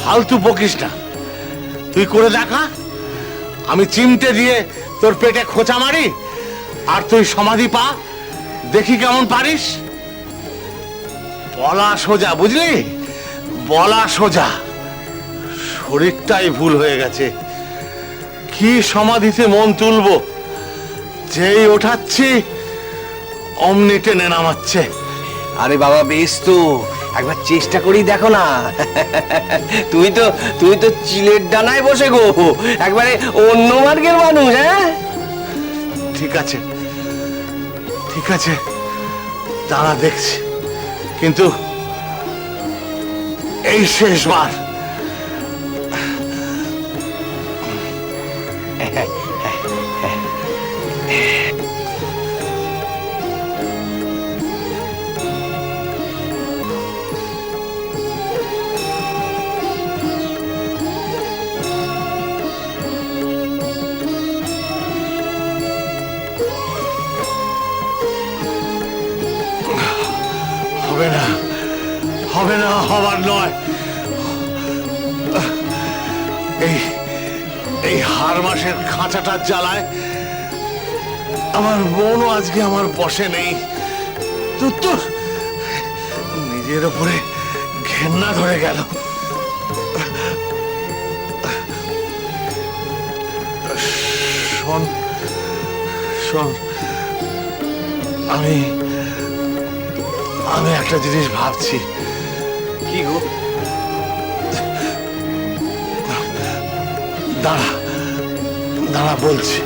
ফালতু বকিস না। তুই করে দেখা, আমি চিমটে দিয়ে তোর পেটে খোঁচা মারি আর তুই সমাধি পা, দেখি কেমন পারিস। বলা সোজা, বুঝলি? বলা সোজা। শরীরটাই ভুল হয়ে গেছে। কি সমাধিতে মন তুলবো, যেই ওঠাচ্ছি অমনি টেনে নামাচ্ছে। আরে বাবা বেশ তো, একবার চেষ্টা করেই দেখো না। তুই তো চিলের ডানায় বসে গো, একবারে অন্য মার্গের মানুষ। হ্যাঁ ঠিক আছে, ঠিক আছে, দাঁড়া দেখছি, কিন্তু এই শেষবার। হবে না, হবে না, হবার নয়। এই এই হার মাসের খাঁচাটার জ্বালায় আমার বোনও আজকে আমার বসে নেই। তো নিজের উপরে ঘেন্না ধরে গেল। শোন শোন, আমি একটা জিনিস ভাবছি। কি গো? দাঁড়া দাঁড়া বলছি।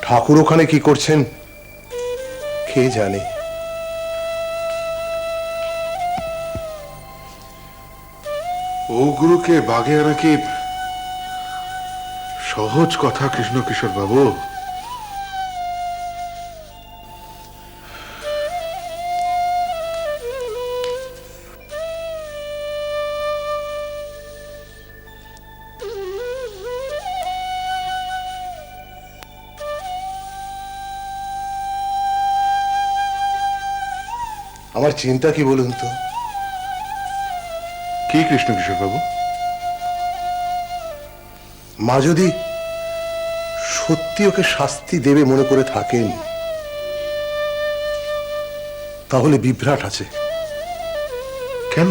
ঠাকুর ওখানে কি করছেন কে জানে। ও গুরুকে বাগে আনা কি সহজ কথা কৃষ্ণ কিশোর বাবু? আমার চিন্তা কি বলুন তো? কি কৃষ্ণ কিশোর বাবু? মা যদি সত্যি ওকে শাস্তি দেবে মনে করে থাকেন, তাহলে বিভ্রাট আছে। কেন?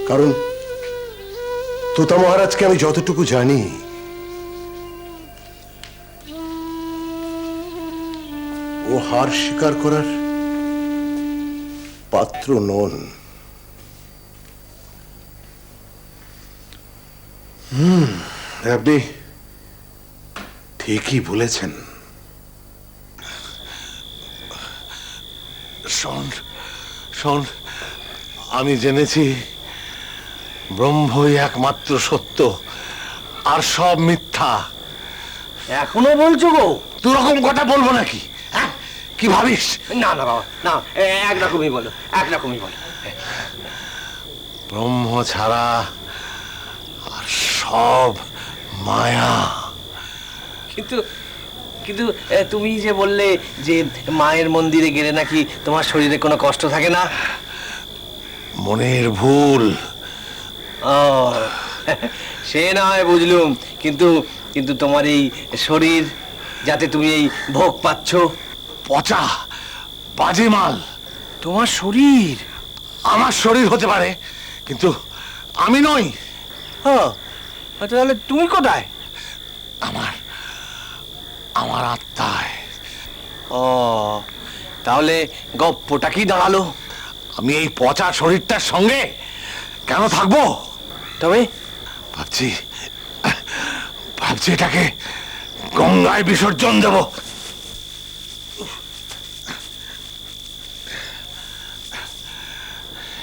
কারণ তোতা মহারাজকে আমি যতটুকু জানি, ও হার স্বীকার করার পাত্র নন। আপনি ঠিকই বলেছেন। শোন শোন, আমি জেনেছি ব্রহ্মই একমাত্র সত্য, আর সব মিথ্যা। এখনো বলছো গো? তুই রকম কথা বলবো নাকি? হ্যাঁ, কি ভাবিস? না না বাবা না, একরকমই বলো, একরকমই বলো। ব্রহ্ম ছাড়া আর সব মায়া। কিন্তু কিন্তু তুমি যে বললে যে মায়ের মন্দিরে গেলে নাকি তোমার শরীরে কোনো কষ্ট থাকে না। মনের ভুল। ও সে না হয় বুঝলুম, কিন্তু কিন্তু তোমার এই শরীর, যাতে তুমি এই ভোগ পাচ্ছ, পচা বাজে মাল। তোমার শরীর আমার শরীর হতে পারে, কিন্তু আমি নই। হ্যাঁ, তাহলে তুমি কোথায়? আমার আমার আত্মায়। ও, তাহলে গপ্পটা কি দাঁড়ালো? আমি এই পচা শরীরটার সঙ্গে কেন থাকবো? তবে ভাবছি ভাবছি এটাকে গঙ্গায় বিসর্জন দেব।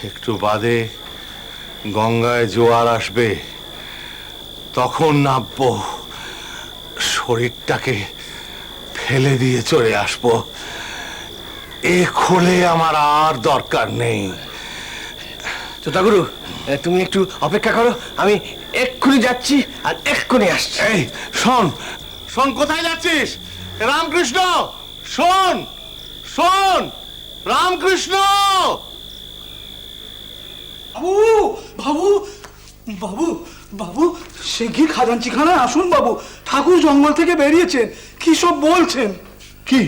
একটু বাদে গঙ্গায় জোয়ার আসবে, তখন নামবো, শরীরটাকে ফেলে দিয়ে চলে আসবো। এ খোলে আমার আর দরকার নেই। তোতাগুরু, তুমি একটু অপেক্ষা করো, আমি এক্ষুনি যাচ্ছি আর এক্ষুনি আসছি। এই শোন, শোন, কোথায় যাচ্ছিস? রামকৃষ্ণ, শোন, শোন, রামকৃষ্ণ। বাবু, বাবু, বাবু, বাবু, শিগগির খাজাঞ্চিখানায় আসুন বাবু। ঠাকুর জঙ্গল থেকে বেরিয়েছেন। কি সব বলছেন? কি?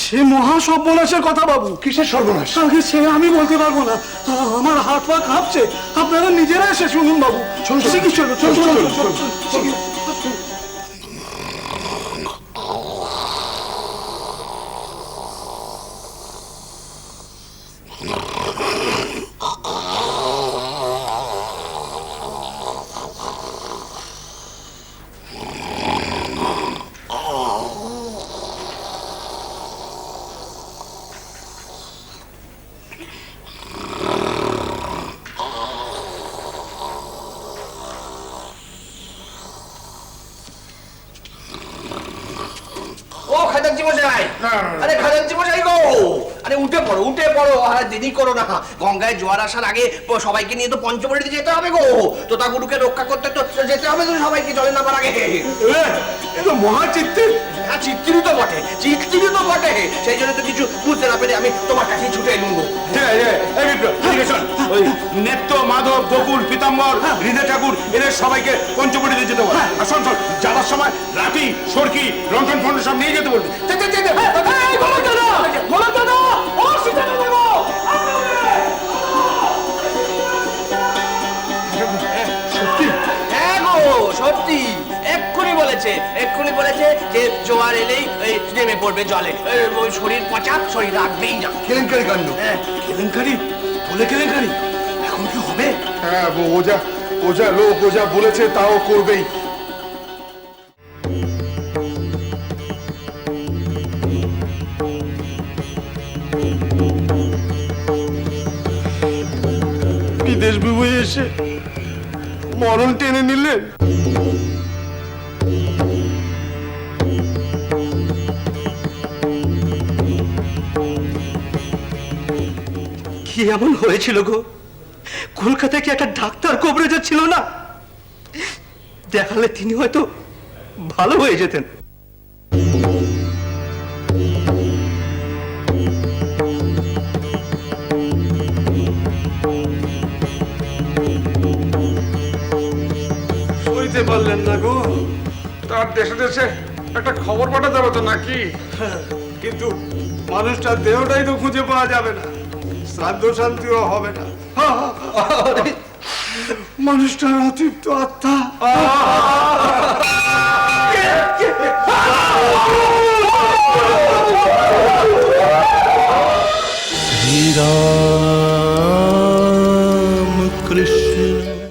সে মহা সর্বনাশের কথা বাবু। কিসের সর্বনাশ? আগে সে আমি বলতে পারবো না, আমার হাত পা কাঁপছে। আপনারা নিজেরা এসে শুনুন বাবু। শিগগির চলো, চলো, চলো, চলো, চলো, শিগগির। ও খাজাঞ্চি মশাই, আরে খাজাঞ্চি মশাই গো, আরে উঠে পড়ো, উঠে পড়ো, আর দেরি করো না। গঙ্গায় জোয়ার আসার আগে সবাইকে নিয়ে তো পঞ্চবটিতে যেতে হবে গো। তোতাগুরুকে রক্ষা করতে তো যেতে হবে তো সবাইকে, জলে নামার আগে। এ তো মহাচিত্তের। হ্যাঁ, চিত্তিরই তো বটে, চিত্তিরই তো বটে। সেই জন্য তো কিছু বুঝতে না পেরে আমি তোমার কাছেই ছুটে এলুম গো। ওই নেত্য, মাধব, গোকুল, পীতাম্বর, হৃদয় ঠাকুর এদের সবাইকে পঞ্চবটিতে যেতে বল। আর শোন শোন, যাওয়ার সময় রাতি, সরকি, রন্ধন ফন্ড সব নিয়ে যেতে বলবি। হ্যাঁ গো, সত্যি এক্ষুনি বলেছে, এক্ষুনি বলেছে যে জোয়ার এলেই এই নেমে পড়বে জলে। ওই শরীর পচা, শরীর রাখবেই না। কেলেঙ্কারি কাণ্ড। হ্যাঁ, কেলেঙ্কারি বলে, কেলেঙ্কারি এখন কি হবে? হ্যাঁ, ওজা ওজা লোক ওজা বলেছে তাও করবেই। বিদেশ বিভূয়ে এসে মরণ টেনে নিলেন। কি এমন হয়েছিল গো? কলকাতায় কি একটা ডাক্তার কবরেজ ছিল না? দেখালে তিনি হয়তো ভালো হয়ে যেতেন। সইতে পারলেন না গো? তার দেশে দেশে একটা খবর পাঠাতে হবে তো নাকি? কিন্তু মানুষটার দেহটাই তো খুঁজে পাওয়া যাবে না, শ্রাদ্ধ শান্তিও হবে না। মানুষটার অতৃপ্ত আত্মা শ্রীরাম কৃষ্ণ